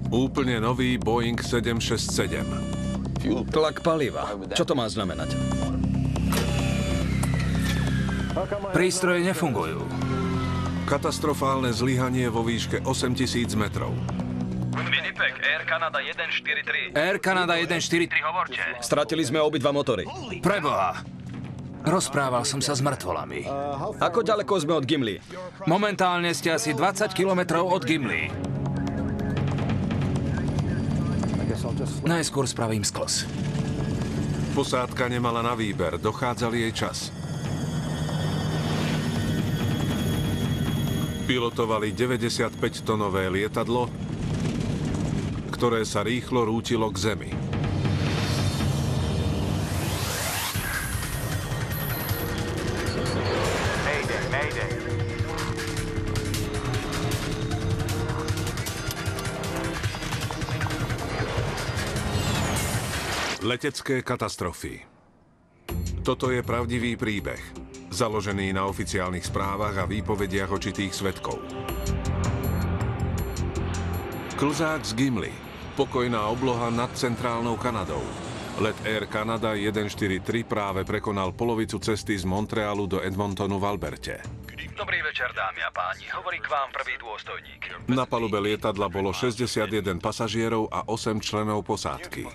Úplne nový Boeing 767. Tlak paliva. Čo to má znamenať? Prístroje nefungujú. Katastrofálne zlyhanie vo výške 8000 metrov. Winnipeg, Air Canada 143. Air Canada 143, hovorte. Stratili sme obidva motory. Preboha. Rozprával som sa s mŕtvolami. Ako ďaleko sme od Gimli? Momentálne ste asi 20 kilometrov od Gimli. Najskôr spravím sklos. Posádka nemala na výber, dochádzal jej čas. Pilotovali 95-tonové lietadlo, ktoré sa rýchlo rútilo k zemi. Letecké katastrofy. Toto je pravdivý príbeh, založený na oficiálnych správach a výpovediach očitých svedkov. Klzák z Gimli. Pokojná obloha nad centrálnou Kanadou. Let Air Canada 143 práve prekonal polovicu cesty z Montrealu do Edmontonu v Alberte. Dobrý večer, dámy a páni. Hovorí k vám prvý dôstojník. Na palube lietadla bolo 61 pasažierov a 8 členov posádky.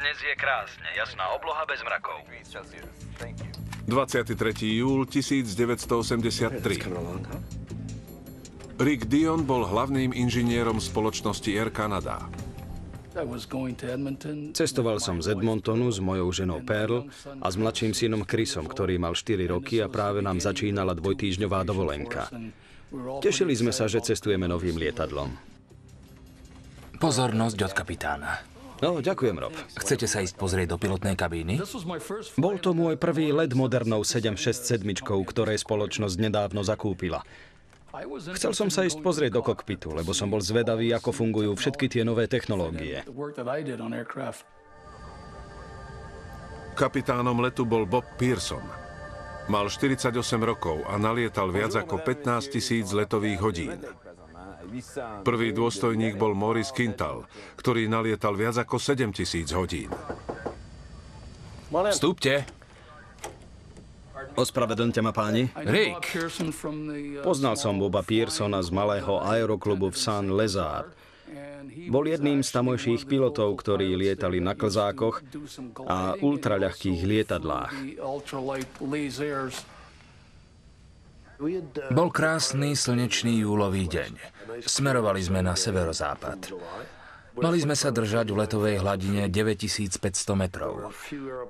Dnes je krásne, jasná obloha bez mrakov. 23. júl 1983. Rick Dion bol hlavným inžinierom spoločnosti Air Canada. Cestoval som z Edmontonu s mojou ženou Pearl a s mladším synom Chrisom, ktorý mal 4 roky a práve nám začínala dvojtýždňová dovolenka. Tešili sme sa, že cestujeme novým lietadlom. Pozornosť od kapitána. No, ďakujem, Rob. Chcete sa ísť pozrieť do pilotnej kabíny? Bol to môj prvý let modernou 767, ktoré spoločnosť nedávno zakúpila. Chcel som sa ísť pozrieť do kokpitu, lebo som bol zvedavý, ako fungujú všetky tie nové technológie. Kapitánom letu bol Bob Pearson. Mal 48 rokov a nalietal viac ako 15 000 letových hodín. Prvý dôstojník bol Maurice Quintal, ktorý nalietal viac ako 7000 hodín. Vstúpte. Ospravedlňte ma, páni. Rick. Poznal som Boba Pearsona z malého aeroklubu v Saint-Lézard. Bol jedným z tamojších pilotov, ktorí lietali na klzákoch a ultraľahkých lietadlách. Bol krásny slnečný júlový deň. Smerovali sme na severozápad. Mali sme sa držať v letovej hladine 9500 metrov.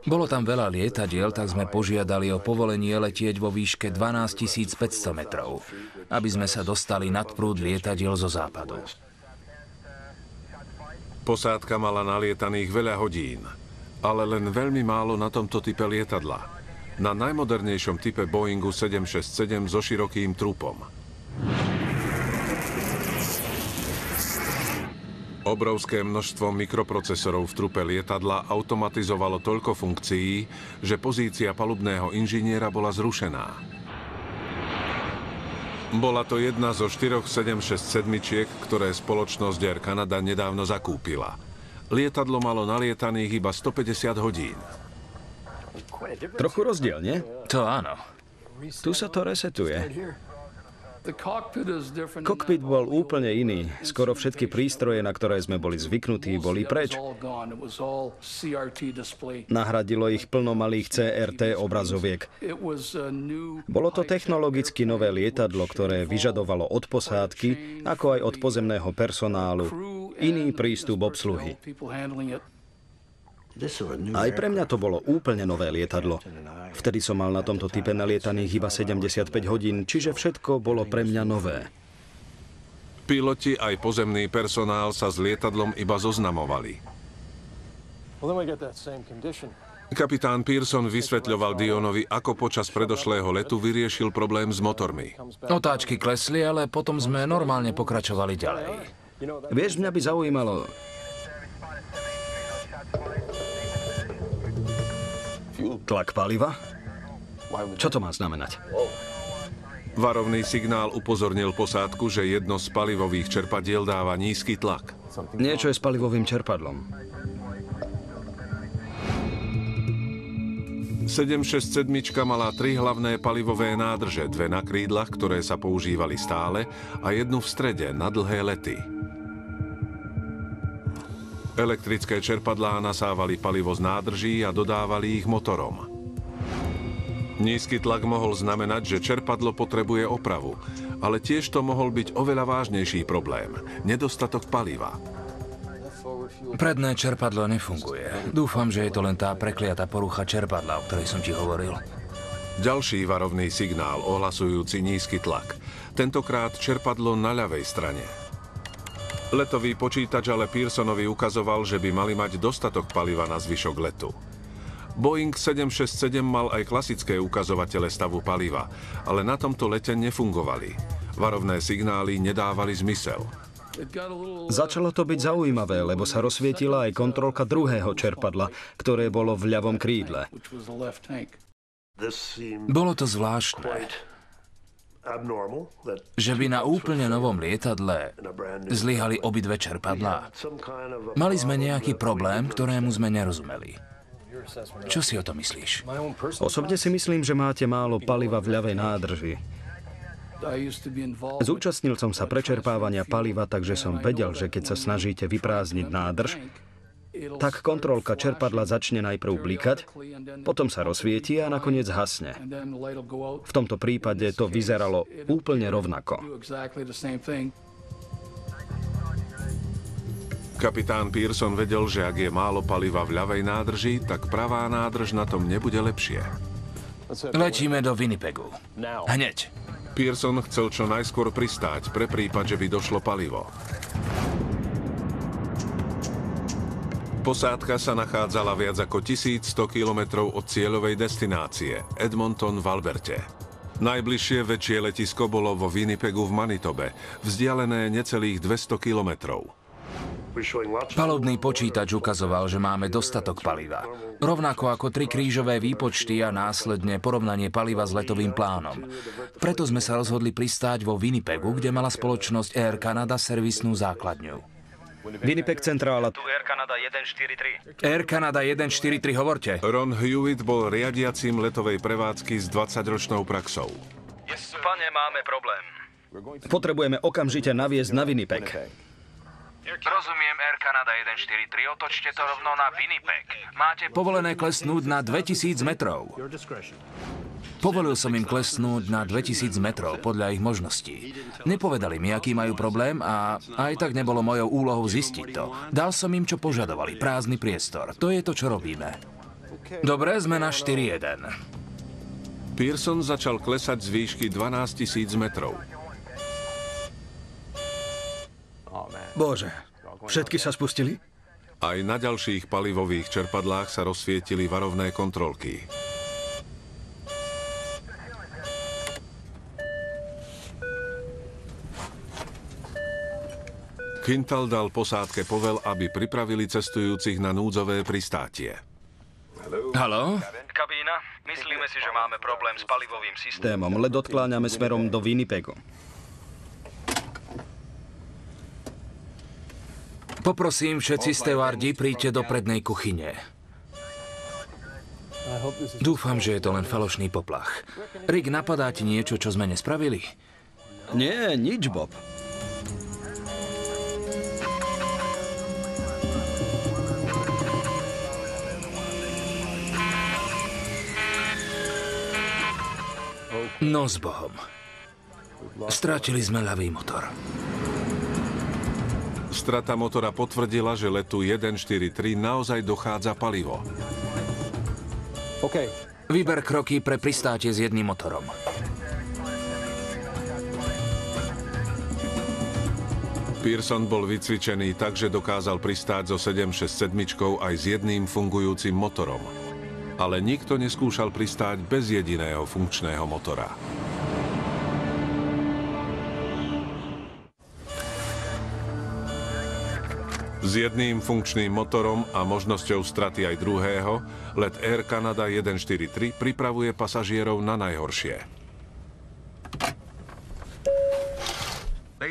Bolo tam veľa lietadiel, tak sme požiadali o povolenie letieť vo výške 12500 metrov, aby sme sa dostali nad prúd lietadiel zo západu. Posádka mala nalietaných veľa hodín, ale len veľmi málo na tomto type lietadla. Na najmodernejšom type Boeingu 767 so širokým trupom. Obrovské množstvo mikroprocesorov v trupe lietadla automatizovalo toľko funkcií, že pozícia palubného inžiniera bola zrušená. Bola to jedna zo 4 767, ktoré spoločnosť Air Canada nedávno zakúpila. Lietadlo malo nalietaných iba 150 hodín. Trochu rozdiel, nie? To áno. Tu sa to resetuje. Kokpit bol úplne iný. Skoro všetky prístroje, na ktoré sme boli zvyknutí, boli preč. Nahradilo ich plno malých CRT obrazoviek. Bolo to technologicky nové lietadlo, ktoré vyžadovalo od posádky, ako aj od pozemného personálu, iný prístup obsluhy. Aj pre mňa to bolo úplne nové lietadlo. Vtedy som mal na tomto type nalietaných iba 75 hodín, čiže všetko bolo pre mňa nové. Piloti aj pozemný personál sa s lietadlom iba zoznamovali. Kapitán Pearson vysvetľoval Dionovi, ako počas predošlého letu vyriešil problém s motormi. Otáčky klesli, ale potom sme normálne pokračovali ďalej. Vieš, mňa by zaujímalo... Tlak paliva? Čo to má znamenať? Varovný signál upozornil posádku, že jedno z palivových čerpadiel dáva nízky tlak. Niečo je s palivovým čerpadlom. 767 mala 3 hlavné palivové nádrže, 2 na krídlach, ktoré sa používali stále, a jednu v strede na dlhé lety. Elektrické čerpadlá nasávali palivo z nádrží a dodávali ich motorom. Nízky tlak mohol znamenať, že čerpadlo potrebuje opravu, ale tiež to mohol byť oveľa vážnejší problém – nedostatok paliva. Predné čerpadlo nefunguje. Dúfam, že je to len tá prekliatá porucha čerpadla, o ktorej som ti hovoril. Ďalší varovný signál ohlasujúci nízky tlak. Tentokrát čerpadlo na ľavej strane. Letový počítač ale Pearsonovi ukazoval, že by mali mať dostatok paliva na zvyšok letu. Boeing 767 mal aj klasické ukazovatele stavu paliva, ale na tomto lete nefungovali. Varovné signály nedávali zmysel. Začalo to byť zaujímavé, lebo sa rozsvietila aj kontrolka druhého čerpadla, ktoré bolo v ľavom krídle. Bolo to zvláštne, že by na úplne novom lietadle zlyhali obidve čerpadlá. Mali sme nejaký problém, ktorému sme nerozumeli. Čo si o to myslíš? Osobne si myslím, že máte málo paliva v ľavej nádrži. Zúčastnil som sa prečerpávania paliva, takže som vedel, že keď sa snažíte vyprázdniť nádrž, tak kontrolka čerpadla začne najprv blikať, potom sa rozsvieti a nakoniec hasne. V tomto prípade to vyzeralo úplne rovnako. Kapitán Pearson vedel, že ak je málo paliva v ľavej nádrži, tak pravá nádrž na tom nebude lepšie. Letíme do Winnipegu. Hneď. Pearson chcel čo najskôr pristáť pre prípad, že by došlo palivo. Posádka sa nachádzala viac ako 1100 kilometrov od cieľovej destinácie, Edmonton v Alberte. Najbližšie väčšie letisko bolo vo Winnipegu v Manitobe, vzdialené necelých 200 kilometrov. Palubný počítač ukazoval, že máme dostatok paliva. Rovnako ako 3 krížové výpočty a následne porovnanie paliva s letovým plánom. Preto sme sa rozhodli pristáť vo Winnipegu, kde mala spoločnosť Air Canada servisnú základňu. Winnipeg centrála. Tu Air Canada 143. Air Canada 143, hovorte. Ron Hewitt bol riadiacím letovej prevádzky s 20-ročnou praxou. Pane, máme problém. Potrebujeme okamžite naviesť na Winnipeg. Rozumiem, Air Canada 143, otočte to rovno na Winnipeg. Máte povolené klesnúť na 2000 metrov. Povolil som im klesnúť na 2000 metrov podľa ich možností. Nepovedali mi, aký majú problém a aj tak nebolo mojou úlohou zistiť to. Dal som im, čo požadovali, prázdny priestor. To je to, čo robíme. Dobre, sme na 4-1. Pearson začal klesať z výšky 12 000 metrov. Bože, všetky sa spustili? Aj na ďalších palivových čerpadlách sa rozsvietili varovné kontrolky. Quintal dal posádke povel, aby pripravili cestujúcich na núdzové pristátie. Haló? Kabína, myslíme si, že máme problém s palivovým systémom. Let odkláňame smerom do Winnipegu. Poprosím, všetci stevardi, príďte do prednej kuchyne. Dúfam, že je to len falošný poplach. Rick, napadá ti niečo, čo sme nespravili? Nie, nič, Bob. No s Bohom. Strátili sme ľavý motor. Strata motora potvrdila, že letu 143 naozaj dochádza palivo. Vyber kroky pre pristátie s jedným motorom. Pearson bol vycvičený tak, že dokázal pristáť so 767 aj s jedným fungujúcim motorom. Ale nikto neskúšal pristáť bez jediného funkčného motora. S jedným funkčným motorom a možnosťou straty aj druhého, let Air Canada 143 pripravuje pasažierov na najhoršie.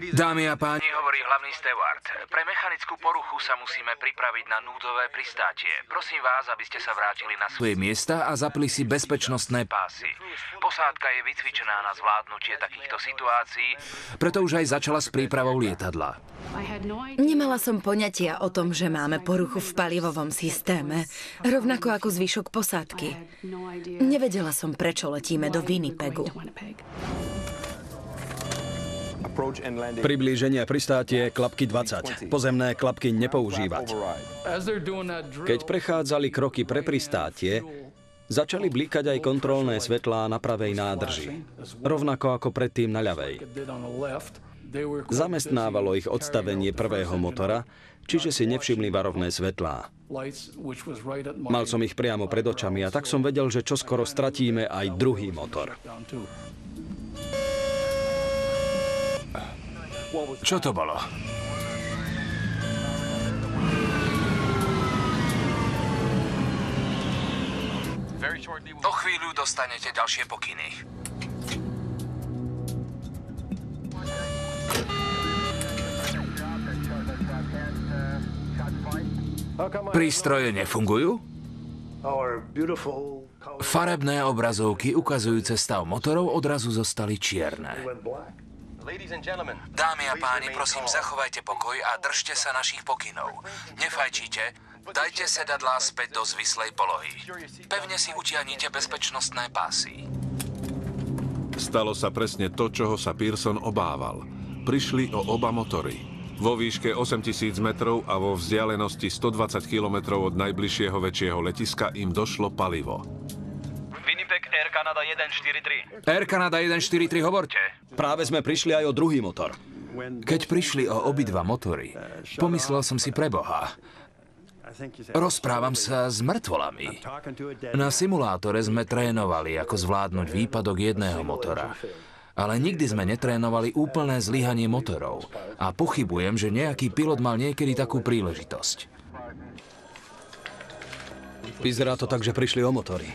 Dámy a páni, hovorí hlavný steward. Pre mechanickú poruchu sa musíme pripraviť na núdzové pristátie. Prosím vás, aby ste sa vrátili na svoje miesta a zapli si bezpečnostné pásy. Posádka je vycvičená na zvládnutie takýchto situácií, preto už aj začala s prípravou lietadla. Nemala som poňatia o tom, že máme poruchu v palivovom systéme, rovnako ako zvyšok posádky. Nevedela som, prečo letíme do Winnipegu. Priblíženie pristátie klapky 20. Pozemné klapky nepoužívať. Keď prechádzali kroky pre pristátie, začali blikať aj kontrolné svetlá na pravej nádrži, rovnako ako predtým na ľavej. Zamestnávalo ich odstavenie prvého motora, čiže si nevšimli varovné svetlá. Mal som ich priamo pred očami a tak som vedel, že čoskoro stratíme aj druhý motor. Čo to bolo? O chvíľu dostanete ďalšie pokyny. Prístroje nefungujú? Farebné obrazovky ukazujúce stav motorov odrazu zostali čierne. Dámy a páni, prosím, zachovajte pokoj a držte sa našich pokynov. Nefajčite, dajte sedadlá späť do zvislej polohy. Pevne si utiahnite bezpečnostné pásy. Stalo sa presne to, čoho sa Pearson obával. Prišli o oba motory. Vo výške 8000 metrov a vo vzdialenosti 120 kilometrov od najbližšieho väčšieho letiska im došlo palivo. Winnipeg, Air Canada 143. Air Canada 143, hovorte. Práve sme prišli aj o druhý motor. Keď prišli o obidva motory, pomyslel som si pre Boha. Rozprávam sa s mŕtvolami. Na simulátore sme trénovali, ako zvládnuť výpadok jedného motora. Ale nikdy sme netrénovali úplné zlyhanie motorov. A pochybujem, že nejaký pilot mal niekedy takú príležitosť. Vyzerá to tak, že prišli o motory.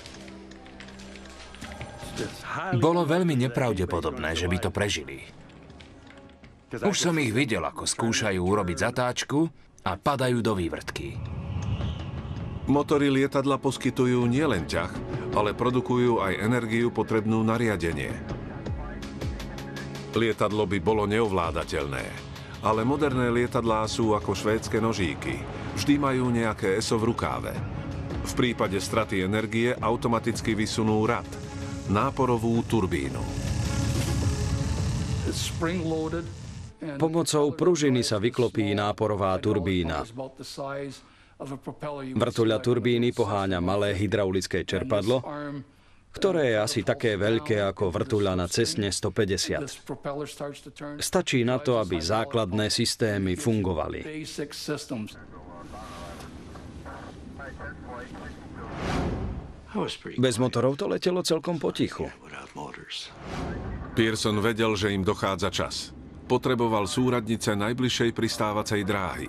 Bolo veľmi nepravdepodobné, že by to prežili. Už som ich videl, ako skúšajú urobiť zatáčku a padajú do vývrtky. Motory lietadla poskytujú nielen ťah, ale produkujú aj energiu potrebnú na riadenie. Lietadlo by bolo neovládateľné, ale moderné lietadlá sú ako švédske nožíky. Vždy majú nejaké ESO v rukáve. V prípade straty energie automaticky vysunú rad, náporovú turbínu. Pomocou pružiny sa vyklopí náporová turbína. Vrtuľa turbíny poháňa malé hydraulické čerpadlo, ktoré je asi také veľké ako vrtuľa na Cessne 150. Stačí na to, aby základné systémy fungovali. Bez motorov to letelo celkom potichu. Pearson vedel, že im dochádza čas. Potreboval súradnice najbližšej pristávacej dráhy.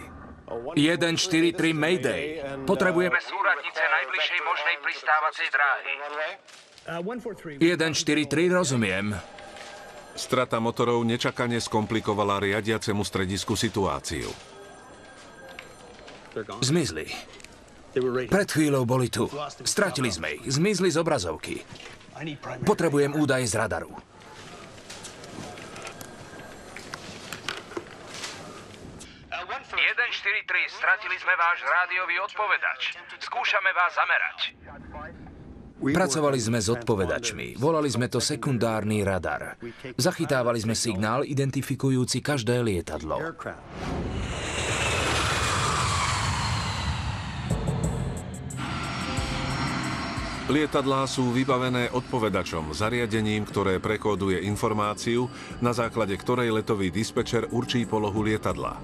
143 Mayday. Potrebujeme súradnice najbližšej možnej pristávacej dráhy. 143, rozumiem. Strata motorov nečakane skomplikovala riadiacemu stredisku situáciu. Zmizli. Pred chvíľou boli tu. Stratili sme ich. Zmizli z obrazovky. Potrebujem údaje z radaru. Stratili sme váš rádiový odpovedač. Skúšame vás zamerať. Pracovali sme s odpovedačmi. Volali sme to sekundárny radar. Zachytávali sme signál identifikujúci každé lietadlo. Lietadlá sú vybavené odpovedačom, zariadením, ktoré prekóduje informáciu, na základe ktorej letový dispečer určí polohu lietadla.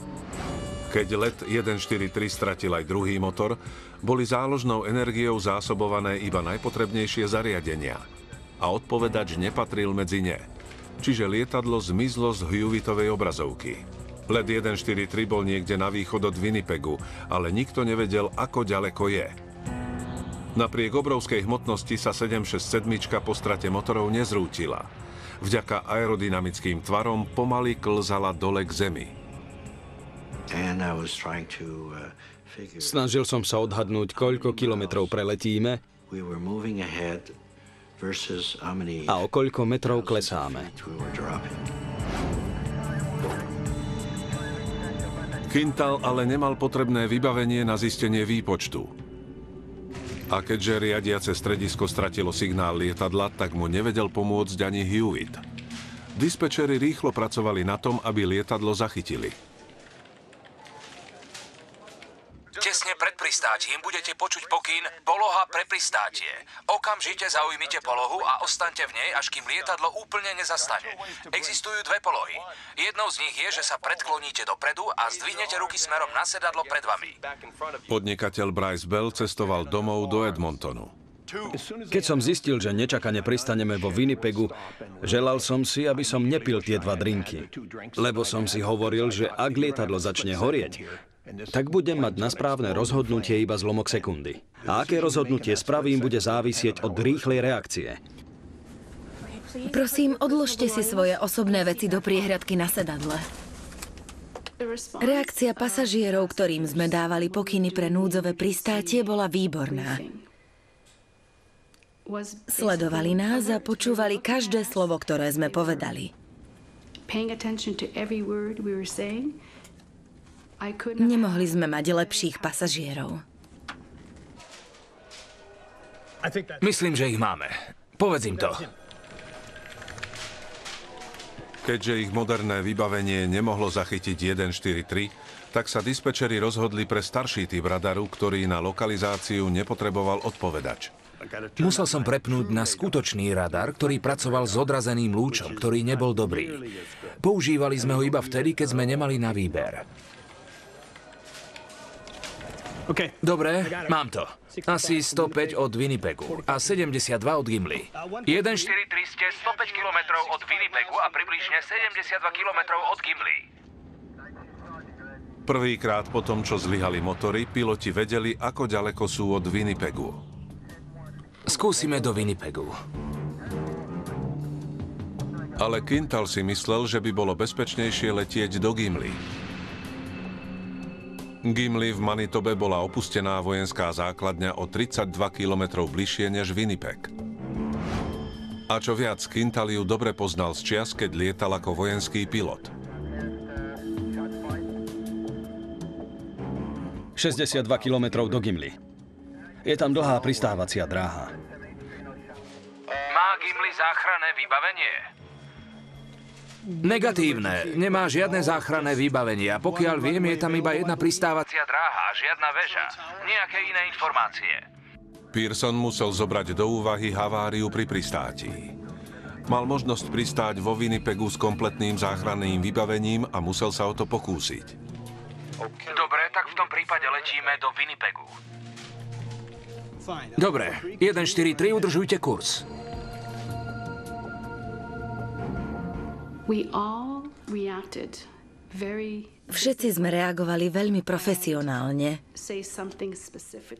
Keď let 143 stratil aj druhý motor, boli záložnou energiou zásobované iba najpotrebnejšie zariadenia. A odpovedač nepatril medzi ne. Čiže lietadlo zmizlo z Hewittovej obrazovky. Let 143 bol niekde na východ od Winnipegu, ale nikto nevedel, ako ďaleko je. Napriek obrovskej hmotnosti sa 767 po strate motorov nezrútila. Vďaka aerodynamickým tvarom pomaly klzala dole k zemi. Snažil som sa odhadnúť, koľko kilometrov preletíme a o koľko metrov klesáme. Quintal ale nemal potrebné vybavenie na zistenie výpočtu. A keďže riadiace stredisko stratilo signál lietadla, tak mu nevedel pomôcť ani Hewitt. Dispečeri rýchlo pracovali na tom, aby lietadlo zachytili. Tesne pred pristátím budete počuť pokyn poloha pre pristátie. Okamžite zaujmite polohu a ostaňte v nej, až kým lietadlo úplne nezastane. Existujú dve polohy. Jednou z nich je, že sa predkloníte dopredu a zdvihnete ruky smerom na sedadlo pred vami. Podnikateľ Bryce Bell cestoval domov do Edmontonu. Keď som zistil, že nečakane pristaneme vo Winnipegu, želal som si, aby som nepil tie 2 drinky. Lebo som si hovoril, že ak lietadlo začne horieť, tak budem mať na správne rozhodnutie iba zlomok sekundy. A aké rozhodnutie spravím, bude závisieť od rýchlej reakcie. Prosím, odložte si svoje osobné veci do priehradky na sedadle. Reakcia pasažierov, ktorým sme dávali pokyny pre núdzové pristátie, bola výborná. Sledovali nás a počúvali každé slovo, ktoré sme povedali. Nemohli sme mať lepších pasažierov. Myslím, že ich máme. Povedz im to. Keďže ich moderné vybavenie nemohlo zachytiť 143, tak sa dispečeri rozhodli pre starší typ radaru, ktorý na lokalizáciu nepotreboval odpovedač. Musel som prepnúť na skutočný radar, ktorý pracoval s odrazeným lúčom, ktorý nebol dobrý. Používali sme ho iba vtedy, keď sme nemali na výber. Dobre, mám to. Asi 105 od Winnipegu a 72 od Gimli. 143 ste 105 km od Winnipegu a približne 72 km od Gimli. Prvýkrát po tom, čo zlyhali motory, piloti vedeli, ako ďaleko sú od Winnipegu. Skúsime do Winnipegu. Ale Quintal si myslel, že by bolo bezpečnejšie letieť do Gimli. Gimli v Manitobe bola opustená vojenská základňa o 32 kilometrov bližšie než Winnipeg. A čo viac, Quintal ju dobre poznal z čias, keď lietal ako vojenský pilot. 62 kilometrov do Gimli. Je tam dlhá pristávacia dráha. Má Gimli záchranné vybavenie? Negatívne. Nemá žiadne záchranné vybavenie a pokiaľ viem, je tam iba jedna pristávacia dráha, žiadna väža. Nejaké iné informácie. Pearson musel zobrať do úvahy haváriu pri pristátí. Mal možnosť pristáť vo Winnipegu s kompletným záchranným vybavením a musel sa o to pokúsiť. Dobre, tak v tom prípade letíme do Winnipegu. Dobre, 143, udržujte kurz. Všetci sme reagovali veľmi profesionálne.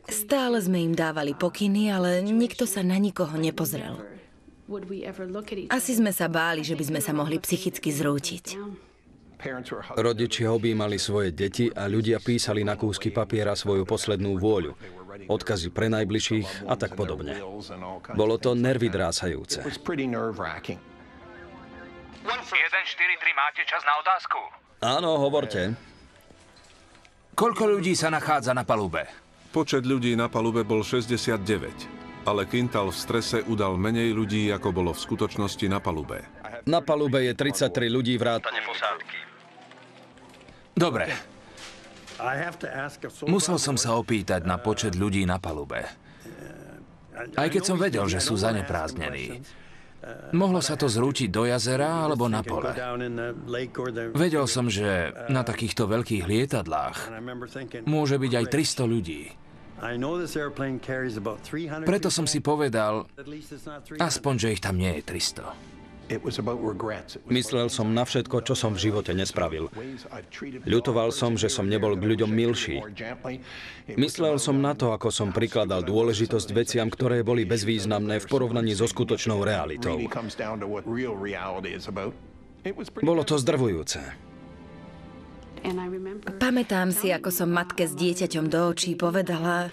Stále sme im dávali pokyny, ale nikto sa na nikoho nepozrel. Asi sme sa báli, že by sme sa mohli psychicky zrútiť. Rodičia objímali svoje deti a ľudia písali na kúsky papiera svoju poslednú vôľu, odkazy pre najbližších a tak podobne. Bolo to nervydrásajúce. 143, máte čas na otázku? Áno, hovorte. Koľko ľudí sa nachádza na palube? Počet ľudí na palube bol 69, ale Quintal v strese udal menej ľudí, ako bolo v skutočnosti na palube. Na palube je 33 ľudí vrátane posádky. Dobre. Musel som sa opýtať na počet ľudí na palube. Aj keď som vedel, že sú zaneprázdnení. Mohlo sa to zrútiť do jazera alebo na pole. Vedel som, že na takýchto veľkých lietadlách môže byť aj 300 ľudí. Preto som si povedal, aspoň, že ich tam nie je 300. Myslel som na všetko, čo som v živote nespravil. Ľutoval som, že som nebol k ľuďom milší. Myslel som na to, ako som prikladal dôležitosť veciam, ktoré boli bezvýznamné v porovnaní so skutočnou realitou. Bolo to zdrvujúce. Pamätám si, ako som matke s dieťaťom do očí povedala: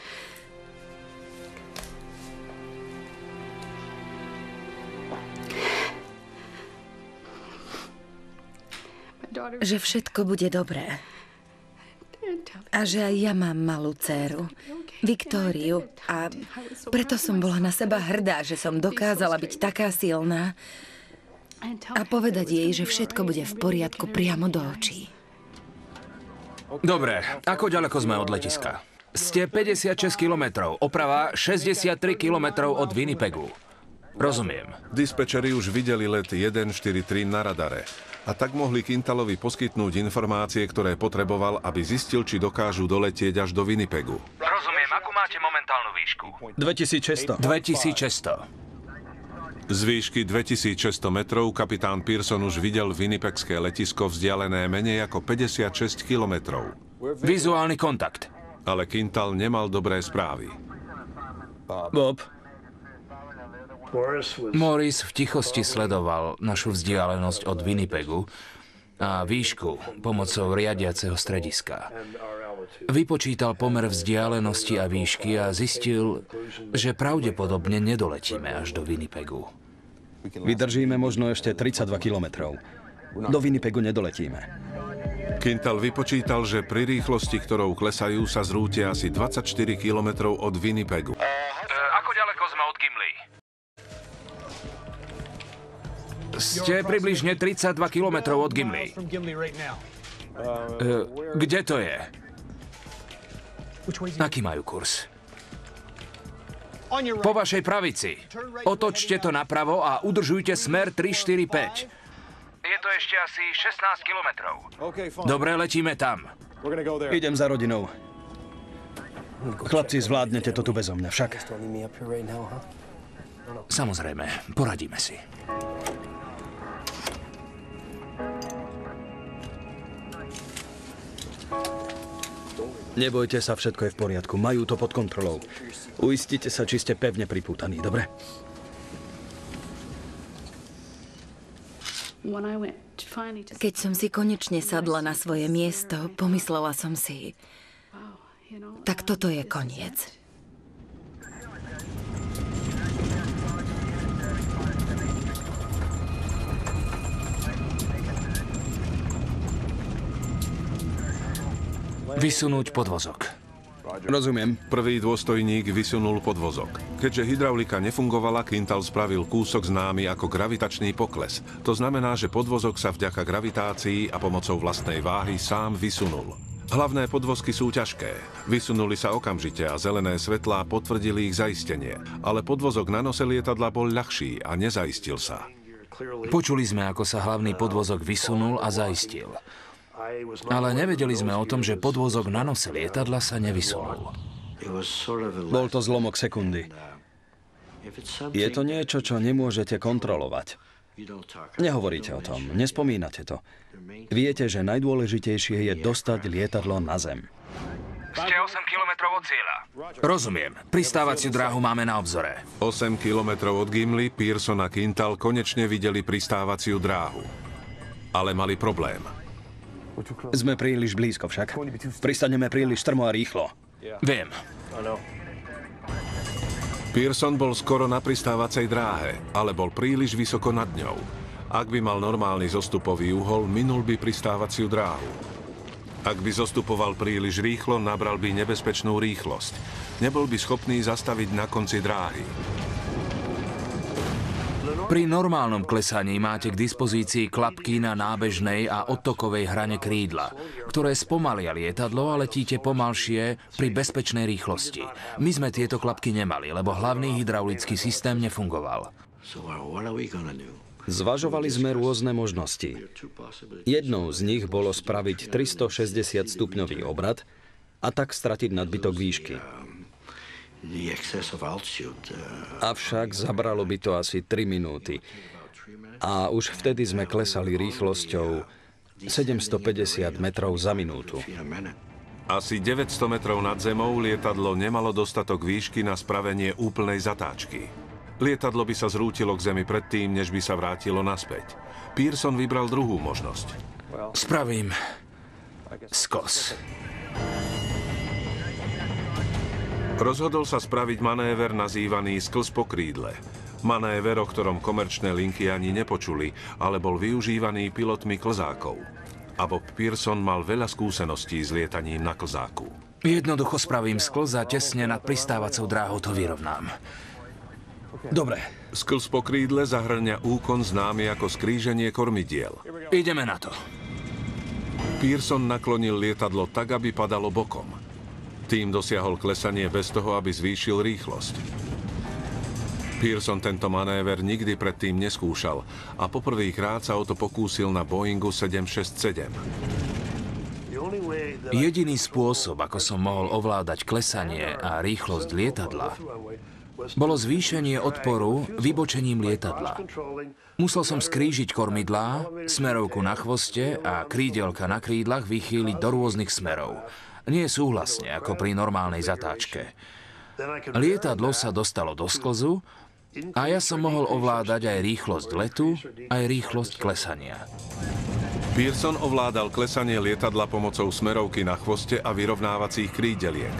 že všetko bude dobré. A že aj ja mám malú dcéru, Viktóriu. A preto som bola na seba hrdá, že som dokázala byť taká silná a povedať jej, že všetko bude v poriadku priamo do očí. Dobre, ako ďaleko sme od letiska? Ste 56 kilometrov, oprava 63 kilometrov od Winnipegu. Rozumiem. Dispečeri už videli let 143 na radare a tak mohli Quintalovi poskytnúť informácie, ktoré potreboval, aby zistil, či dokážu doletieť až do Winnipegu. Rozumiem, akú máte momentálnu výšku? 2600. 2600. Z výšky 2600 metrov kapitán Pearson už videl winnipegské letisko vzdialené menej ako 56 kilometrov. Vizuálny kontakt. Ale Quintal nemal dobré správy. Bob, Morris v tichosti sledoval našu vzdialenosť od Winnipegu a výšku pomocou riadiaceho strediska. Vypočítal pomer vzdialenosti a výšky a zistil, že pravdepodobne nedoletíme až do Winnipegu. vydržíme možno ešte 32 kilometrov. Do Winnipegu nedoletíme. Quintal vypočítal, že pri rýchlosti, ktorou klesajú, sa zrútia asi 24 kilometrov od Winnipegu. Ako ďaleko sme od Gimli? Ste približne 32 kilometrov od Gimli. Kde to je? Aký majú kurz? Po vašej pravici. Otočte to napravo a udržujte smer 345. Je to ešte asi 16 kilometrov. Dobre, letíme tam. Idem za rodinou. Chlapci, zvládnete to tu bezo mňa, však? Samozrejme, poradíme si. Nebojte sa, všetko je v poriadku. Majú to pod kontrolou. Uistite sa, či ste pevne pripútaní, dobre? Keď som si konečne sadla na svoje miesto, pomyslela som si, tak toto je koniec. Vysunúť podvozok. Rozumiem. Prvý dôstojník vysunul podvozok. Keďže hydraulika nefungovala, Quintal spravil kúsok známy ako gravitačný pokles. To znamená, že podvozok sa vďaka gravitácii a pomocou vlastnej váhy sám vysunul. Hlavné podvozky sú ťažké. Vysunuli sa okamžite a zelené svetlá potvrdili ich zaistenie. Ale podvozok na nose lietadla bol ľahší a nezaistil sa. Počuli sme, ako sa hlavný podvozok vysunul a zaistil. Ale nevedeli sme o tom, že podvozok na nose lietadla sa nevysunul. Bol to zlomok sekundy. Je to niečo, čo nemôžete kontrolovať. Nehovoríte o tom, nespomínate to. Viete, že najdôležitejšie je dostať lietadlo na zem. Ste 8 kilometrov od cieľa. Rozumiem. Pristávaciu dráhu máme na obzore. 8 kilometrov od Gimli Pearson a Quintal konečne videli pristávaciu dráhu. Ale mali problém. Sme príliš blízko však. Pristaneme príliš strmo a rýchlo. Viem. Pearson bol skoro na pristávacej dráhe, ale bol príliš vysoko nad ňou. Ak by mal normálny zostupový uhol, minul by pristávaciu dráhu. Ak by zostupoval príliš rýchlo, nabral by nebezpečnú rýchlosť. Nebol by schopný zastaviť na konci dráhy. Pri normálnom klesaní máte k dispozícii klapky na nábežnej a odtokovej hrane krídla, ktoré spomalia lietadlo a letíte pomalšie pri bezpečnej rýchlosti. My sme tieto klapky nemali, lebo hlavný hydraulický systém nefungoval. Zvažovali sme rôzne možnosti. Jednou z nich bolo spraviť 360 stupňový obrat a tak stratiť nadbytok výšky. Avšak zabralo by to asi 3 minúty. a už vtedy sme klesali rýchlosťou 750 metrov za minútu. Asi 900 metrov nad zemou lietadlo nemalo dostatok výšky na spravenie úplnej zatáčky. Lietadlo by sa zrútilo k zemi predtým, než by sa vrátilo naspäť. Pearson vybral druhú možnosť. Spravím skos. Rozhodol sa spraviť manéver nazývaný sklz po krídle. Manéver, o ktorom komerčné linky ani nepočuli, ale bol využívaný pilotmi klzákov. A Bob Pearson mal veľa skúseností s lietaním na klzáku. Jednoducho spravím sklz a tesne nad pristávacou dráhou to vyrovnám. Dobre. Sklz po krídle zahrňa úkon známy ako skríženie kormidiel. Ideme na to. Pearson naklonil lietadlo tak, aby padalo bokom. Tým dosiahol klesanie bez toho, aby zvýšil rýchlosť. Pearson tento manéver nikdy predtým neskúšal a poprvýkrát sa o to pokúsil na Boeingu 767. Jediný spôsob, ako som mohol ovládať klesanie a rýchlosť lietadla, bolo zvýšenie odporu vybočením lietadla. Musel som skrížiť kormidlá, smerovku na chvoste a krídelka na krídlach vychýliť do rôznych smerov. Nie súhlasne, ako pri normálnej zatáčke. Lietadlo sa dostalo do sklzu a ja som mohol ovládať aj rýchlosť letu, aj rýchlosť klesania. Pearson ovládal klesanie lietadla pomocou smerovky na chvoste a vyrovnávacích krídeliek.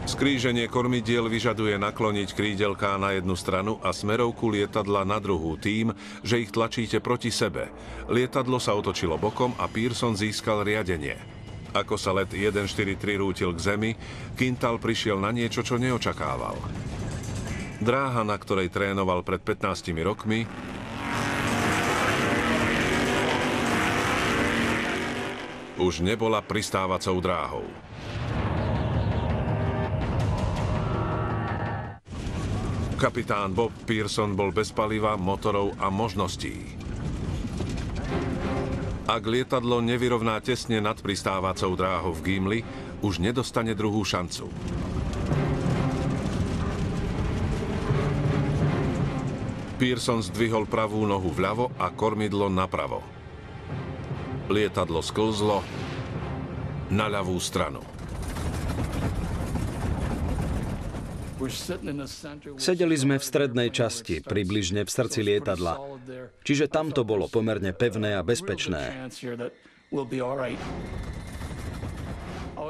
Skríženie kormidiel vyžaduje nakloniť krídelká na jednu stranu a smerovku lietadla na druhú tým, že ich tlačíte proti sebe. Lietadlo sa otočilo bokom a Pearson získal riadenie. Ako sa let 143 rútil k zemi, Quintal prišiel na niečo, čo neočakával. Dráha, na ktorej trénoval pred 15 rokmi, už nebola pristávacou dráhou. Kapitán Bob Pearson bol bez paliva, motorov a možností. Ak lietadlo nevyrovná tesne nad pristávacou dráhou v Gimli, už nedostane druhú šancu. Pearson zdvihol pravú nohu vľavo a kormidlo napravo. Lietadlo sklzlo na ľavú stranu. Sedeli sme v strednej časti, približne v srdci lietadla, čiže tam to bolo pomerne pevné a bezpečné.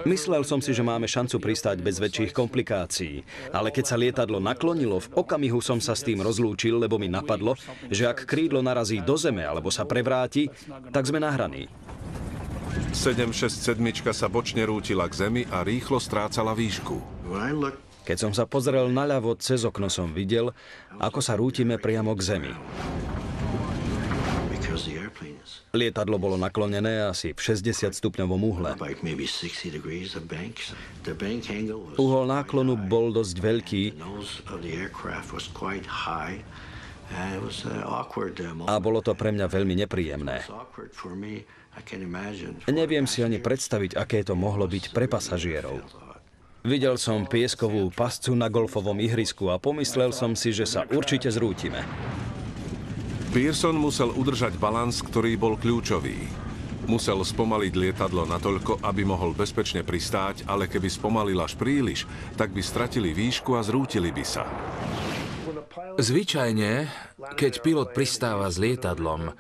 Myslel som si, že máme šancu pristáť bez väčších komplikácií, ale keď sa lietadlo naklonilo, v okamihu som sa s tým rozlúčil, lebo mi napadlo, že ak krídlo narazí do zeme alebo sa prevráti, tak sme nahraní. 767 sa bočne rútila k zemi a rýchlo strácala výšku. Keď som sa pozrel naľavo, cez okno som videl, ako sa rútime priamo k zemi. Lietadlo bolo naklonené asi v 60-stupňovom úhle. Uhol náklonu bol dosť veľký a bolo to pre mňa veľmi nepríjemné. Neviem si ani predstaviť, aké to mohlo byť pre pasažierov. Videl som pieskovú pascu na golfovom ihrisku a pomyslel som si, že sa určite zrútime. Pearson musel udržať balans, ktorý bol kľúčový. Musel spomaliť lietadlo natoľko, aby mohol bezpečne pristáť, ale keby spomalil až príliš, tak by stratili výšku a zrútili by sa. Zvyčajne, keď pilot pristáva s lietadlom,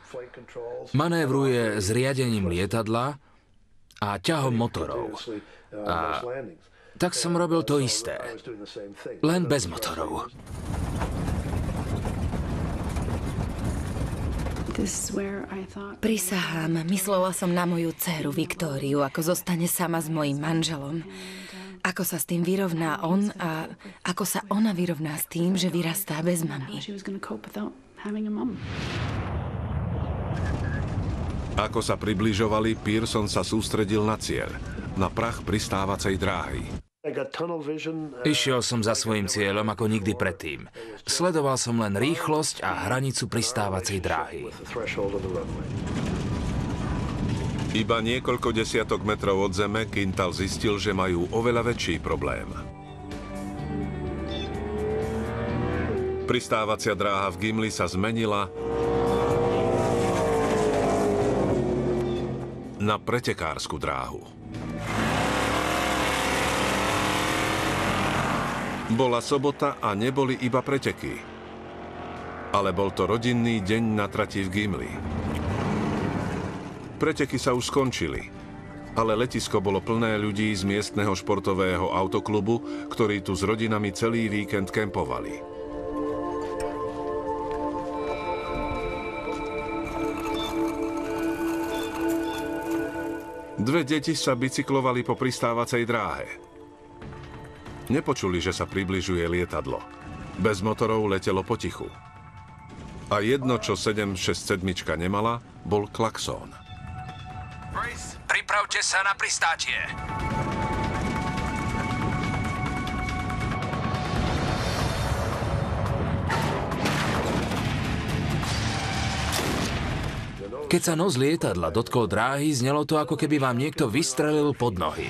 manévruje s riadením lietadla a ťahom motorov. A tak som robil to isté, len bez motorov. Prisahám, myslela som na moju dcéru Viktóriu, ako zostane sama s mojím manželom. Ako sa s tým vyrovná on a ako sa ona vyrovná s tým, že vyrastá bez mami. Ako sa približovali, Pearson sa sústredil na cieľ, na prach pristávacej dráhy. Išiel som za svojím cieľom ako nikdy predtým. Sledoval som len rýchlosť a hranicu pristávacej dráhy. Iba niekoľko desiatok metrov od zeme Quintal zistil, že majú oveľa väčší problém. Pristávacia dráha v Gimli sa zmenila na pretekársku dráhu. Bola sobota a neboli iba preteky. Ale bol to rodinný deň na trati v Gimli. Preteky sa už skončili, ale letisko bolo plné ľudí z miestneho športového autoklubu, ktorí tu s rodinami celý víkend kempovali. Dve deti sa bicyklovali po pristávacej dráhe. Nepočuli, že sa približuje lietadlo. Bez motorov letelo potichu. A jedno, čo 767 nemala, bol klaxón. Pripravte sa na pristátie. Keď sa nos lietadla dotkol dráhy, znelo to, ako keby vám niekto vystrelil pod nohy.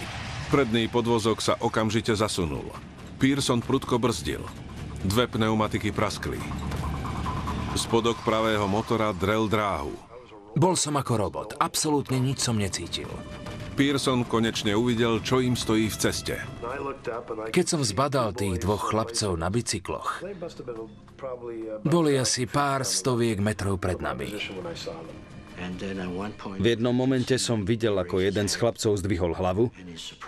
Predný podvozok sa okamžite zasunul. Pearson prudko brzdil. Dve pneumatiky praskli. Spodok pravého motora drel dráhu. Bol som ako robot. Absolútne nič som necítil. Pearson konečne uvidel, čo im stojí v ceste. Keď som zbadal tých dvoch chlapcov na bicykloch, boli asi pár stoviek metrov pred nami. V jednom momente som videl, ako jeden z chlapcov zdvihol hlavu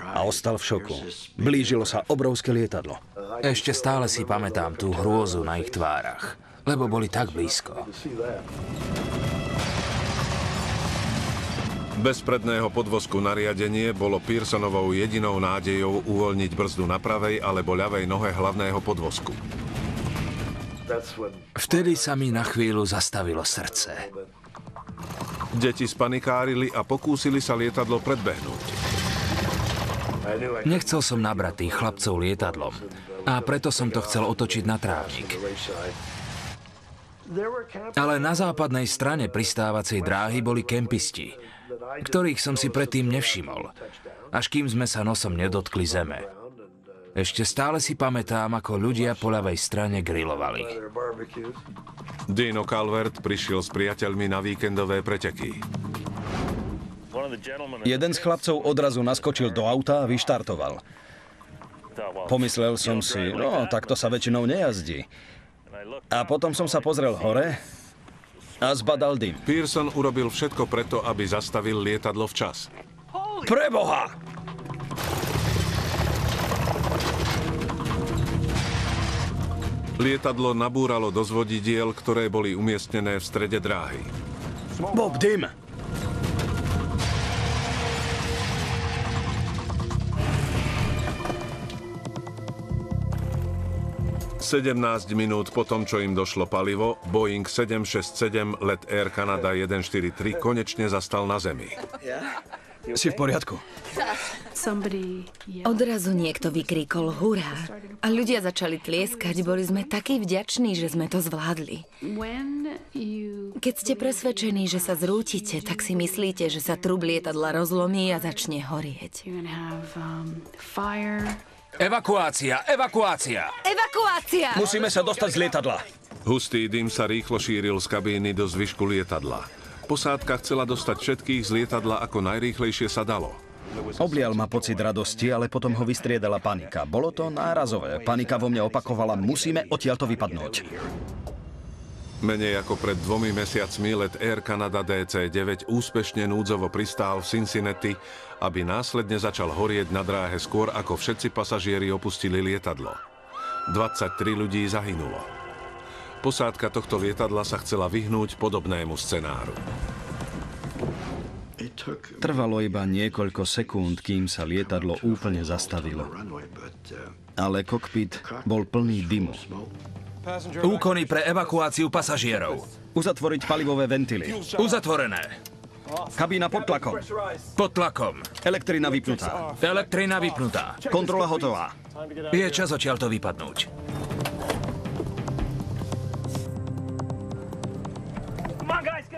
a ostal v šoku. Blížilo sa obrovské lietadlo. Ešte stále si pamätám tú hrôzu na ich tvárach, lebo boli tak blízko. Bez predného podvozku na riadenie bolo Pearsonovou jedinou nádejou uvoľniť brzdu na pravej alebo ľavej nohe hlavného podvozku. Vtedy sa mi na chvíľu zastavilo srdce. Deti spanikárili a pokúsili sa lietadlo predbehnúť. Nechcel som nabrať tých chlapcov lietadlom a preto som to chcel otočiť na trávnik. Ale na západnej strane pristávacej dráhy boli kempisti, ktorých som si predtým nevšimol, až kým sme sa nosom nedotkli zeme. Ešte stále si pamätám, ako ľudia po ľavej strane grilovali. Dino Calvert prišiel s priateľmi na víkendové preteky. Jeden z chlapcov odrazu naskočil do auta a vyštartoval. Pomyslel som si, no, takto sa väčšinou nejazdí. A potom som sa pozrel hore a zbadal dym. Pearson urobil všetko preto, aby zastavil lietadlo včas. Preboha! Lietadlo nabúralo do zvodidiel, ktoré boli umiestnené v strede dráhy. Bob, dym! Sedemnásť minút po tom, čo im došlo palivo, Boeing 767 let Air Canada 143 konečne zastal na zemi. Si v poriadku? Odrazu niekto vykríkol hurá a ľudia začali tlieskať. Boli sme takí vďační, že sme to zvládli. Keď ste presvedčení, že sa zrútite, tak si myslíte, že sa trub lietadla rozlomí a začne horieť. Evakuácia! Evakuácia! Evakuácia! Musíme sa dostať z lietadla. Hustý dym sa rýchlo šíril z kabíny do zvyšku lietadla. Posádka chcela dostať všetkých z lietadla ako najrýchlejšie sa dalo. Oblial ma pocit radosti, ale potom ho vystriedala panika. Bolo to nárazové. Panika vo mne opakovala, musíme odtiaľto vypadnúť. Menej ako pred 2 mesiacmi let Air Canada DC-9 úspešne núdzovo pristál v Cincinnati, aby následne začal horieť na dráhe skôr, ako všetci pasažieri opustili lietadlo. 23 ľudí zahynulo. Posádka tohto lietadla sa chcela vyhnúť podobnému scenáru. Trvalo iba niekoľko sekúnd, kým sa lietadlo úplne zastavilo. Ale kokpit bol plný dymu. Úkony pre evakuáciu pasažierov. Uzatvoriť palivové ventily. Uzatvorené. Kabína pod tlakom. Pod tlakom. Elektrina vypnutá. Elektrina vypnutá. Kontrola hotová. Je čas odtiaľto vypadnúť.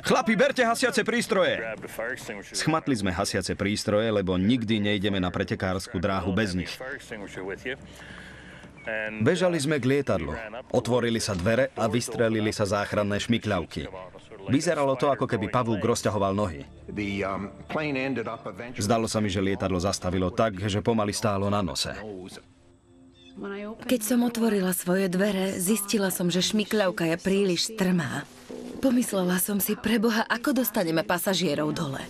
Chlapi, berte hasiace prístroje. Schmatli sme hasiace prístroje, lebo nikdy nejdeme na pretekársku dráhu bez nich. Bežali sme k lietadlu. Otvorili sa dvere a vystrelili sa záchranné šmykľavky. Vyzeralo to, ako keby pavúk rozťahoval nohy. Zdalo sa mi, že lietadlo zastavilo tak, že pomaly stálo na nose. Keď som otvorila svoje dvere, zistila som, že šmykľavka je príliš strmá. Pomyslela som si, preboha, ako dostaneme pasažierov dole.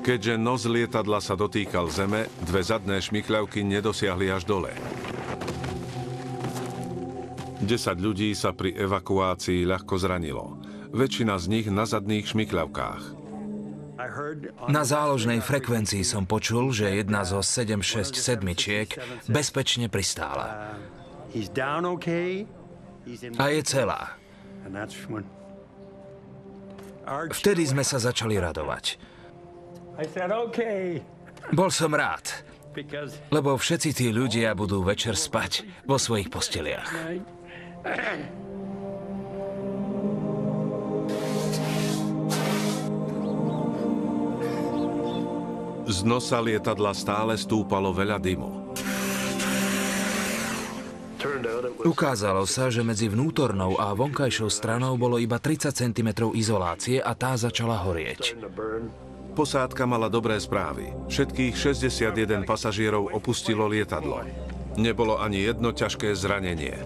Keďže nos lietadla sa dotýkal zeme, dve zadné šmykľavky nedosiahli až dole. 10 ľudí sa pri evakuácii ľahko zranilo. Väčšina z nich na zadných šmykľavkách. Na záložnej frekvencii som počul, že jedna zo 767 bezpečne pristála. A je celá. Vtedy sme sa začali radovať. Bol som rád, lebo všetci tí ľudia budú večer spať vo svojich posteliach. Z nosa lietadla stále stúpalo veľa dymu. Ukázalo sa, že medzi vnútornou a vonkajšou stranou bolo iba 30 cm izolácie a tá začala horieť. Posádka mala dobré správy. Všetkých 61 pasažierov opustilo lietadlo. Nebolo ani jedno ťažké zranenie.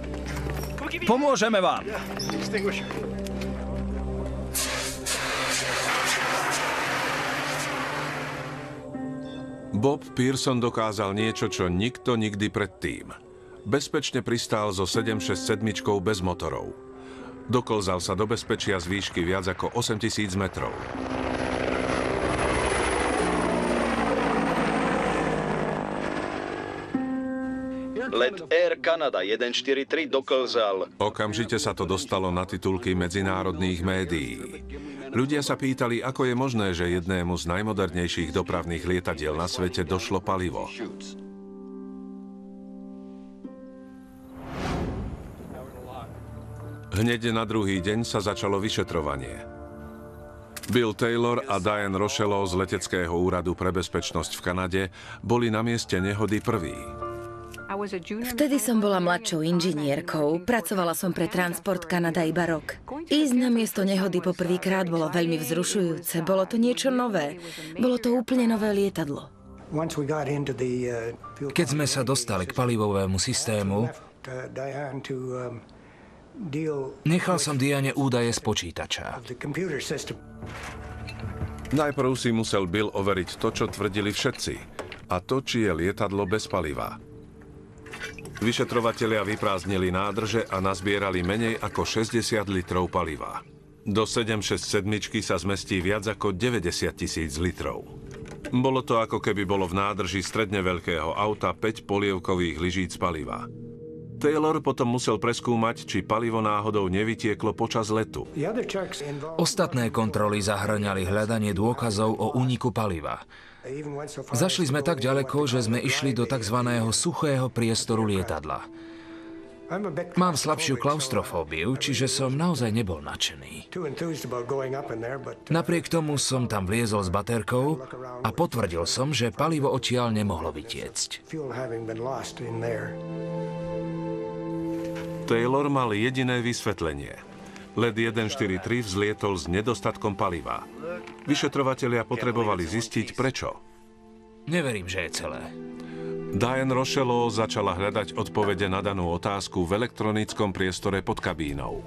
Pomôžeme vám! Bob Pearson dokázal niečo, čo nikto nikdy predtým. Bezpečne pristál so 767 bez motorov. Doklzal sa do bezpečia z výšky viac ako 8000 metrov. Let Air Canada 143 doklzal. Okamžite sa to dostalo na titulky medzinárodných médií. Ľudia sa pýtali, ako je možné, že jednému z najmodernejších dopravných lietadiel na svete došlo palivo. Hneď na druhý deň sa začalo vyšetrovanie. Bill Taylor a Diane Rocheleau z Leteckého úradu pre bezpečnosť v Kanade boli na mieste nehody prví. Vtedy som bola mladšou inžinierkou, pracovala som pre Transport Canada iba rok. Ísť na miesto nehody poprvýkrát bolo veľmi vzrušujúce, bolo to niečo nové, bolo to úplne nové lietadlo. Keď sme sa dostali k palivovému systému, nechal som Diane údaje z počítača. Najprv si musel Bill overiť to, čo tvrdili všetci, a to, či je lietadlo bez paliva. Vyšetrovatelia vyprázdnili nádrže a nazbierali menej ako 60 litrov paliva. Do 767 sa zmestí viac ako 90 000 litrov. Bolo to, ako keby bolo v nádrži stredne veľkého auta 5 polievkových lyžíc paliva. Taylor potom musel preskúmať, či palivo náhodou nevytieklo počas letu. Ostatné kontroly zahŕňali hľadanie dôkazov o úniku paliva. Zašli sme tak ďaleko, že sme išli do tzv. Suchého priestoru lietadla. Mám slabšiu klaustrofóbiu, čiže som naozaj nebol nadšený. Napriek tomu som tam vliezol s baterkou a potvrdil som, že palivo odtiaľ nemohlo vytiecť. Taylor mal jediné vysvetlenie. Let 143 vzlietol s nedostatkom paliva. Vyšetrovatelia potrebovali zistiť, prečo. Neverím, že je celé. Diane Rocheleau začala hľadať odpovede na danú otázku v elektronickom priestore pod kabínou.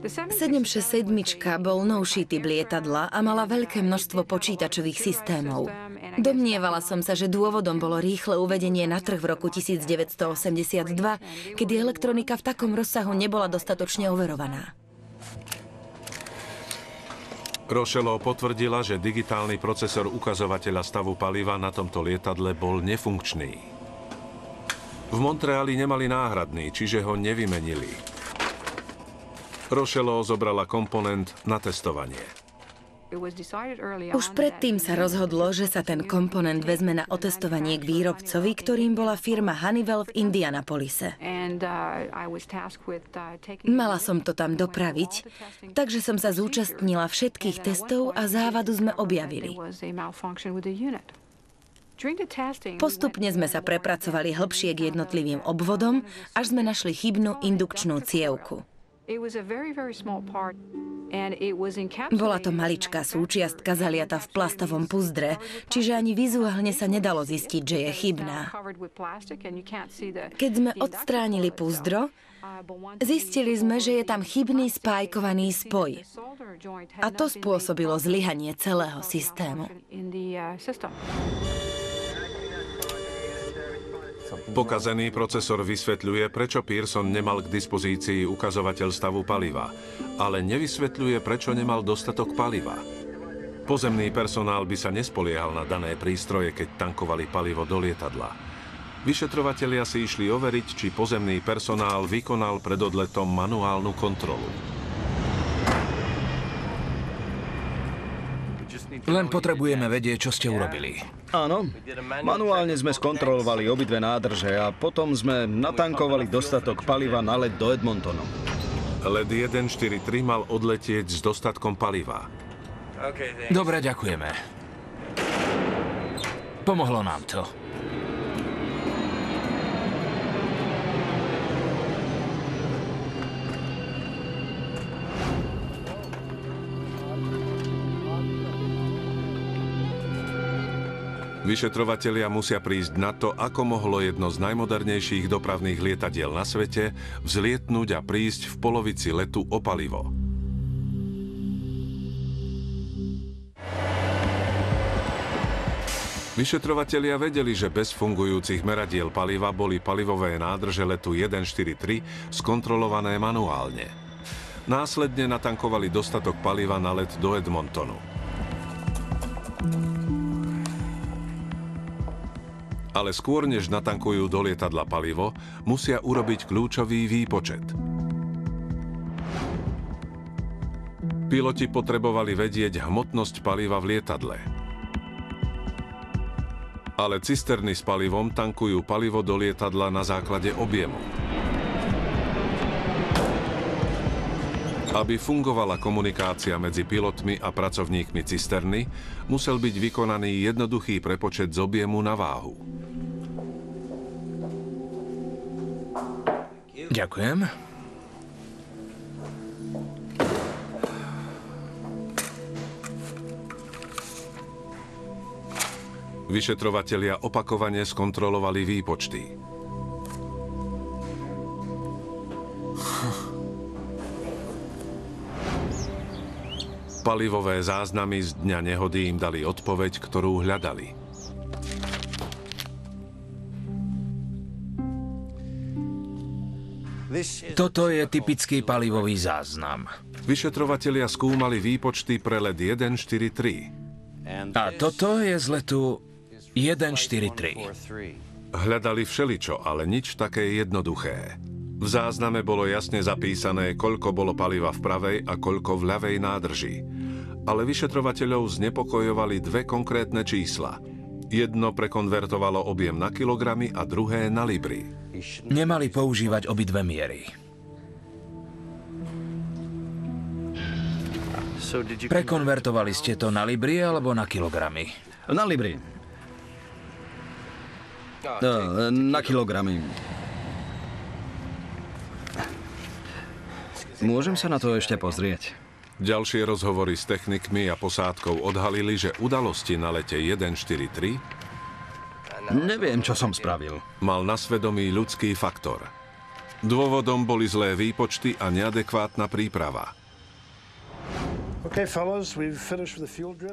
767 bol novší typ lietadla a mala veľké množstvo počítačových systémov. Domnievala som sa, že dôvodom bolo rýchle uvedenie na trh v roku 1982, kedy elektronika v takom rozsahu nebola dostatočne overovaná. Rocheleau potvrdila, že digitálny procesor ukazovateľa stavu paliva na tomto lietadle bol nefunkčný. V Montreali nemali náhradný, čiže ho nevymenili. Rocheleau zobrala komponent na testovanie. Už predtým sa rozhodlo, že sa ten komponent vezme na otestovanie k výrobcovi, ktorým bola firma Honeywell v Indianapolise. Mala som to tam dopraviť, takže som sa zúčastnila všetkých testov a závadu sme objavili. Postupne sme sa prepracovali hlbšie k jednotlivým obvodom, až sme našli chybnú indukčnú cievku. Bola to maličká súčiastka zaliata v plastovom puzdre, čiže ani vizuálne sa nedalo zistiť, že je chybná. Keď sme odstránili puzdro, zistili sme, že je tam chybný spájkovaný spoj. A to spôsobilo zlyhanie celého systému. Pokazený procesor vysvetľuje, prečo Pearson nemal k dispozícii ukazovateľ stavu paliva, ale nevysvetľuje, prečo nemal dostatok paliva. Pozemný personál by sa nespoliehal na dané prístroje, keď tankovali palivo do lietadla. Vyšetrovatelia si išli overiť, či pozemný personál vykonal pred odletom manuálnu kontrolu. Len potrebujeme vedieť, čo ste urobili. Áno, manuálne sme skontrolovali obidve nádrže a potom sme natankovali dostatok paliva na let do Edmontonu. Let 143 mal odletieť s dostatkom paliva. Dobre, ďakujeme. Pomohlo nám to. Vyšetrovatelia musia prísť na to, ako mohlo jedno z najmodernejších dopravných lietadiel na svete vzlietnúť a prísť v polovici letu o palivo. Vyšetrovatelia vedeli, že bez fungujúcich meradiel paliva boli palivové nádrže letu 143 skontrolované manuálne. Následne natankovali dostatok paliva na let do Edmontonu. Ale skôr, než natankujú do lietadla palivo, musia urobiť kľúčový výpočet. Piloti potrebovali vedieť hmotnosť paliva v lietadle. Ale cisterny s palivom tankujú palivo do lietadla na základe objemu. Aby fungovala komunikácia medzi pilotmi a pracovníkmi cisterny, musel byť vykonaný jednoduchý prepočet z objemu na váhu. Ďakujem. Vyšetrovatelia opakovane skontrolovali výpočty. Palivové záznamy z dňa nehody im dali odpoveď, ktorú hľadali. Toto je typický palivový záznam. Vyšetrovatelia skúmali výpočty pre let 143. A toto je z letu 143. Hľadali všeličo, ale nič také jednoduché. V zázname bolo jasne zapísané, koľko bolo paliva v pravej a koľko v ľavej nádrži. Ale vyšetrovateľov znepokojovali dve konkrétne čísla. Jedno prekonvertovalo objem na kilogramy a druhé na libry. Nemali používať obidve miery. Prekonvertovali ste to na libry alebo na kilogramy? Na libry. Na kilogramy. Môžem sa na to ešte pozrieť? Ďalšie rozhovory s technikmi a posádkou odhalili, že udalosti na lete 143 neviem, čo som spravil. mal na svedomí ľudský faktor. Dôvodom boli zlé výpočty a neadekvátna príprava.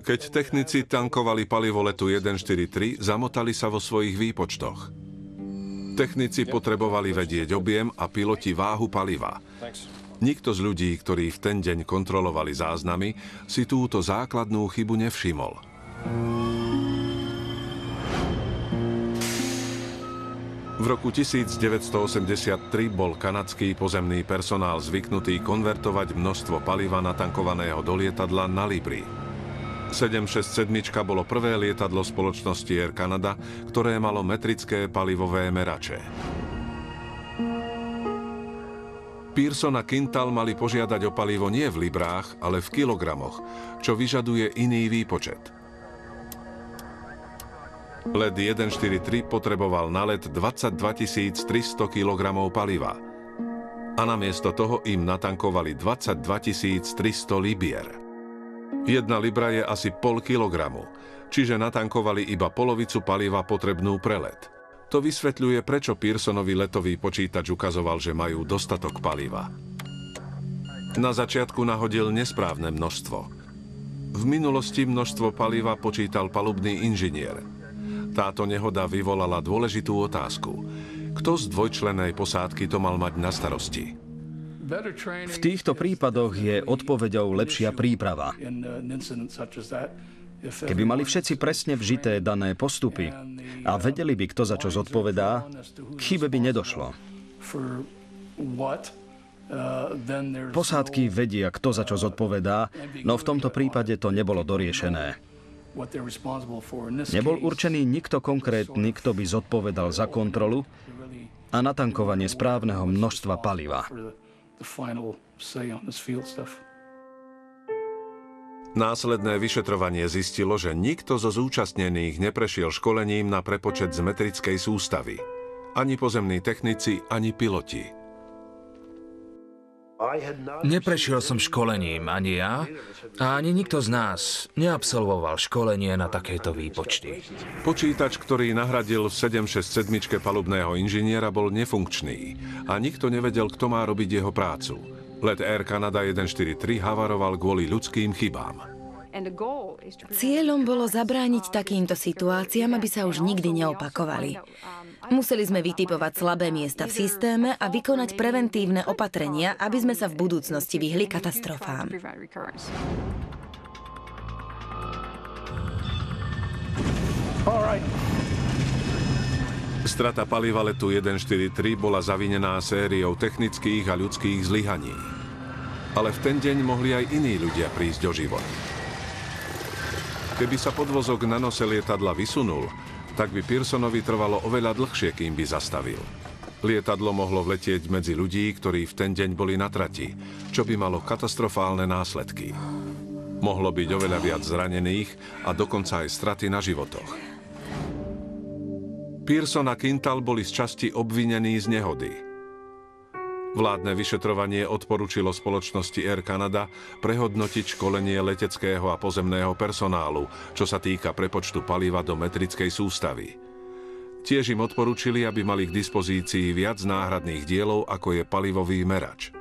Keď technici tankovali palivo letu 143, zamotali sa vo svojich výpočtoch. Technici potrebovali vedieť objem a piloti váhu paliva. Nikto z ľudí, ktorí v ten deň kontrolovali záznamy, si túto základnú chybu nevšimol. V roku 1983 bol kanadský pozemný personál zvyknutý konvertovať množstvo paliva natankovaného do lietadla na libry. 767 bolo prvé lietadlo spoločnosti Air Canada, ktoré malo metrické palivové merače. Pearson a Quintal mali požiadať o palivo nie v librách, ale v kilogramoch, čo vyžaduje iný výpočet. Let 143 potreboval na let 22 300 kg paliva. A namiesto toho im natankovali 22 300 libier. 1 libra je asi pol kilogramu, čiže natankovali iba polovicu paliva potrebnú pre let. To vysvetľuje, prečo Pearsonovi letový počítač ukazoval, že majú dostatok paliva. Na začiatku nahodil nesprávne množstvo. V minulosti množstvo paliva počítal palubný inžinier. Táto nehoda vyvolala dôležitú otázku. Kto z dvojčlennej posádky to mal mať na starosti? V týchto prípadoch je odpoveďou lepšia príprava. Keby mali všetci presne vžité dané postupy a vedeli by, kto za čo zodpovedá, k chybe by nedošlo. Posádky vedia, kto za čo zodpovedá, no v tomto prípade to nebolo doriešené. Nebol určený nikto konkrétny, kto by zodpovedal za kontrolu a natankovanie správneho množstva paliva. Následné vyšetrovanie zistilo, že nikto zo zúčastnených neprešiel školením na prepočet z metrickej sústavy. Ani pozemní technici, ani piloti. Neprešiel som školením ani ja a ani nikto z nás neabsolvoval školenie na takéto výpočty. Počítač, ktorý nahradil v 767 palubného inžiniera, bol nefunkčný a nikto nevedel, kto má robiť jeho prácu. Let Air Canada 143 havaroval kvôli ľudským chybám. Cieľom bolo zabrániť takýmto situáciám, aby sa už nikdy neopakovali. Museli sme vytipovať slabé miesta v systéme a vykonať preventívne opatrenia, aby sme sa v budúcnosti vyhli katastrofám. Strata paliva letu 143 bola zavinená sériou technických a ľudských zlyhaní. Ale v ten deň mohli aj iní ľudia prísť o život. Keby sa podvozok na nose lietadla vysunul, tak by Pearsonovi trvalo oveľa dlhšie, kým by zastavil. Lietadlo mohlo vletieť medzi ľudí, ktorí v ten deň boli na trati, čo by malo katastrofálne následky. Mohlo byť oveľa viac zranených a dokonca aj straty na životoch. Pearson a Quintal boli z časti obvinení z nehody. Vládne vyšetrovanie odporúčilo spoločnosti Air Canada prehodnotiť školenie leteckého a pozemného personálu, čo sa týka prepočtu paliva do metrickej sústavy. Tiež im odporúčili, aby mali k dispozícii viac náhradných dielov, ako je palivový merač.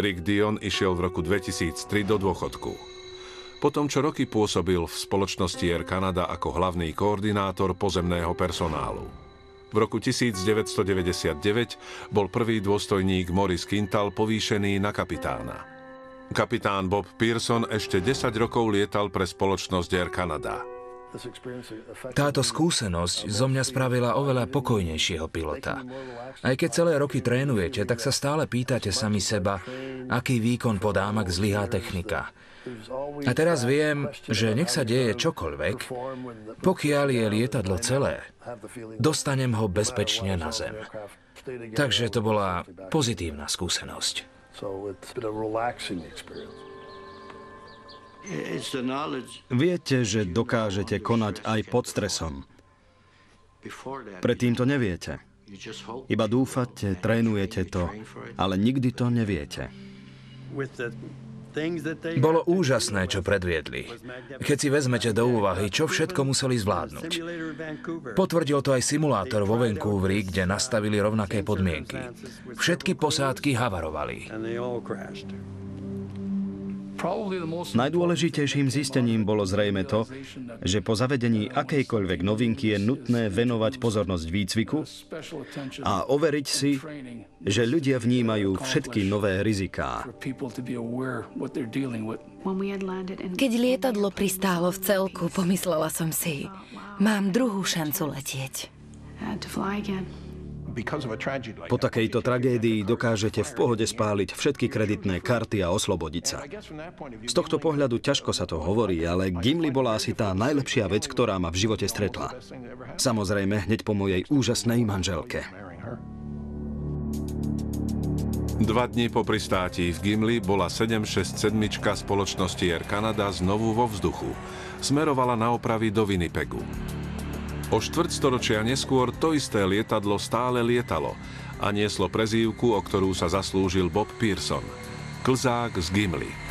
Rick Dion išiel v roku 2003 do dôchodku. Potom, čo roky pôsobil v spoločnosti Air Canada ako hlavný koordinátor pozemného personálu. V roku 1999 bol prvý dôstojník Maurice Quintal povýšený na kapitána. Kapitán Bob Pearson ešte 10 rokov lietal pre spoločnosť Air Canada. Táto skúsenosť zo mňa spravila oveľa pokojnejšieho pilota. Aj keď celé roky trénujete, tak sa stále pýtate sami seba, aký výkon podám, ak zlyhá technika. A teraz viem, že nech sa deje čokoľvek, pokiaľ je lietadlo celé, dostanem ho bezpečne na zem. Takže to bola pozitívna skúsenosť. Viete, že dokážete konať aj pod stresom. Predtým to neviete. Iba dúfate, trénujete to, ale nikdy to neviete. Bolo úžasné, čo predviedli. Keď si vezmete do úvahy, čo všetko museli zvládnuť. Potvrdil to aj simulátor vo Vancouveri, kde nastavili rovnaké podmienky. Všetky posádky havarovali. Najdôležitejším zistením bolo zrejme to, že po zavedení akejkoľvek novinky je nutné venovať pozornosť výcviku a overiť si, že ľudia vnímajú všetky nové riziká. Keď lietadlo pristálo v celku, pomyslela som si, mám druhú šancu letieť. Po takejto tragédii dokážete v pohode spáliť všetky kreditné karty a oslobodiť sa. Z tohto pohľadu ťažko sa to hovorí, ale Gimli bola asi tá najlepšia vec, ktorá ma v živote stretla. Samozrejme, hneď po mojej úžasnej manželke. 2 dni po pristátí v Gimli bola 767 spoločnosti Air Canada znovu vo vzduchu. Smerovala na opravy do Winnipegu. O štvrťstoročia neskôr to isté lietadlo stále lietalo a nieslo prezývku, o ktorú sa zaslúžil Bob Pearson – Klzák z Gimli.